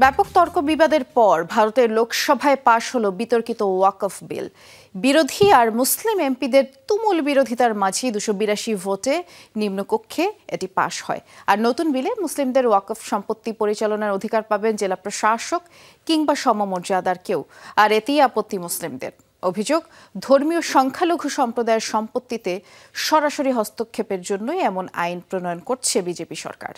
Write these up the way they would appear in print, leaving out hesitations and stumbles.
ব্যাপক তর্ক বিবাদের পর ভারতের লোকসভায় পাশ হলো বিতর্কিত ওয়াকফ বিল। বিরোধী আর মুসলিম এমপিদের তুমুল বিরোধিতার মাঝে 282 ভোটে নিম্নকক্ষে এটি পাশ হয়। আর নতুন বিলে মুসলিমদের ওয়াকফ সম্পত্তি পরিচালনার অধিকার পাবেন জেলা প্রশাসক কিংবা সমমর্যাদার কেউ। আর এতেই আপত্তি মুসলিমদের। অভিযোগ, ধর্মীয় সংখ্যালঘু সম্প্রদায়ের সম্পত্তিতে সরাসরি হস্তক্ষেপের জন্যই এমন আইন প্রণয়ন করছে বিজেপি সরকার।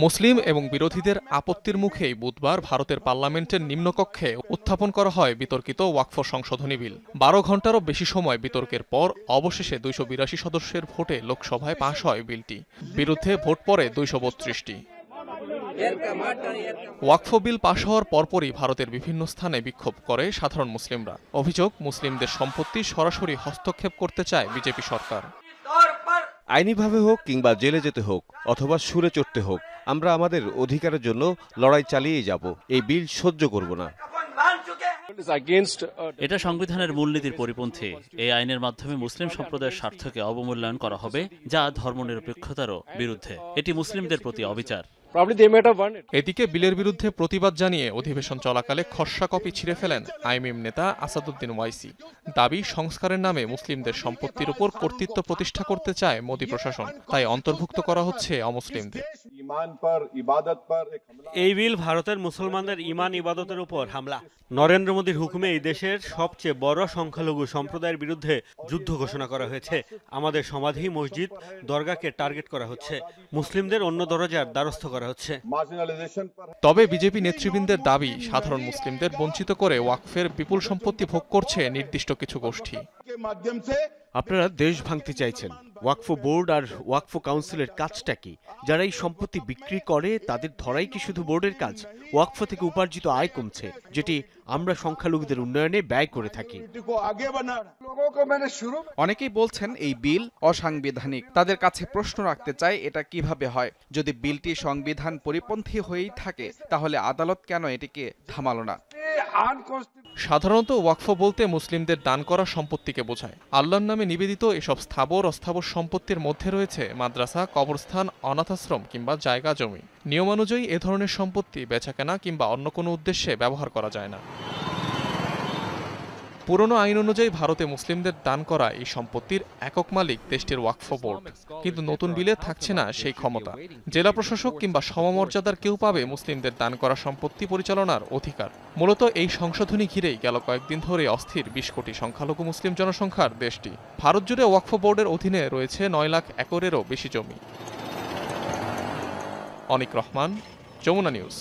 মুসলিম এবং বিরোধীদের আপত্তির মুখেই বুধবার ভারতের পার্লামেন্টের নিম্নকক্ষে উত্থাপন করা হয় বিতর্কিত ওয়াকফ সংশোধনী বিল। 12 ঘণ্টারও বেশি সময় বিতর্কের পর অবশেষে 282 সদস্যের ভোটে লোকসভায় পাশ হয় বিলটি। বিরুদ্ধে ভোট পড়ে 232টি। ওয়াকফ বিল পাশ হওয়ার পরপরই ভারতের বিভিন্ন স্থানে বিক্ষোভ করে সাধারণ মুসলিমরা। অভিযোগ, মুসলিমদের সম্পত্তি সরাসরি হস্তক্ষেপ করতে চায় বিজেপি সরকার। আইনিভাবে হোক কিংবা জেলে যেতে হোক অথবা সুরে চড়তে হোক, আমরা আমাদের অধিকারের জন্য লড়াই চালিয়ে যাব। এই বিল সহ্য করব না। এটা সংবিধানের মূলনীতির পরিপন্থী। এই আইনের মাধ্যমে মুসলিম সম্প্রদায়ের স্বার্থকে অবমূল্যায়ন করা হবে, যা ধর্মনিরপেক্ষতারও বিরুদ্ধে। এটি মুসলিমদের প্রতি অবিচার। এদিকে বিলের বিরুদ্ধে প্রতিবাদ জানিয়ে অধিবেশন চলাকালে খসড়া কপি ছিঁড়ে ফেলেন আইএমএম নেতা আসাদুদ্দিন ওয়াইসি। দাবি, সংস্কারের নামে মুসলিমদের সম্পত্তির উপর কর্তৃত্ব প্রতিষ্ঠা করতে চায় মোদি প্রশাসন, তাই অন্তর্ভুক্ত করা হচ্ছে অমুসলিমদের। এই বিল ভারতের মুসলমানদের ইমান ইবাদতের উপর হামলা। নরেন্দ্র মোদীর হুকুমে এই দেশের সবচেয়ে বড় সংখ্যালঘু সম্প্রদায়ের বিরুদ্ধে যুদ্ধ ঘোষণা করা হয়েছে। আমাদের সমাধি, মসজিদ, দরগাকে টার্গেট করা হচ্ছে। মুসলিমদের অন্য দরজার দ্বারস্থ করা হচ্ছে। তবে বিজেপি নেতৃবৃন্দের দাবি, সাধারণ মুসলিমদের বঞ্চিত করে ওয়াকফের বিপুল সম্পত্তি ভোগ করছে নির্দিষ্ট কিছু গোষ্ঠী। আপনারা দেশ ভাঙতে চাইছেন। ওয়াকফ বোর্ড আর ওয়াকফ কাউন্সিলের কাজটা কি? যারা এই সম্পত্তি বিক্রি করে তাদের ধরাই কি শুধু বোর্ডের কাজ? ওয়াকফ থেকে উপার্জিত আয় কমছে, যেটি আমরা সংখ্যালঘুদের উন্নয়নে ব্যয় করে থাকি। অনেকেই বলছেন এই বিল অসাংবিধানিক। তাদের কাছে প্রশ্ন রাখতে চাই, এটা কিভাবে হয়? যদি বিলটি সংবিধান পরিপন্থী হয়েই থাকে, তাহলে আদালত কেন এটিকে থামালো না? সাধারণত ওয়াকফ বলতে মুসলিমদের দান করা সম্পত্তিকে বোঝায়। আল্লাহর নামে নিবেদিত এসব স্থাবর অস্থাবর সম্পত্তির মধ্যে রয়েছে মাদ্রাসা, কবরস্থান, অনাথাশ্রম কিংবা জায়গা জমি। নিয়মানুযায়ী এ ধরনের সম্পত্তি বেচাকেনা কিংবা অন্য কোনো উদ্দেশ্যে ব্যবহার করা যায় না। পুরনো আইন অনুযায়ী ভারতে মুসলিমদের দান করা এই সম্পত্তির একক মালিক দেশটির ওয়াকফ বোর্ড, কিন্তু নতুন বিলে থাকছে না সেই ক্ষমতা। জেলা প্রশাসক কিংবা সমমর্যাদার কেউ পাবে মুসলিমদের দান করা সম্পত্তি পরিচালনার অধিকার। মূলত এই সংশোধনী ঘিরেই গেল কয়েকদিন ধরে অস্থির 20 কোটি সংখ্যালঘু মুসলিম জনসংখ্যার দেশটি। ভারত জুড়ে ওয়াকফ বোর্ডের অধীনে রয়েছে 9 লাখ একরেরও বেশি জমি। অনিক রহমান, যমুনা নিউজ।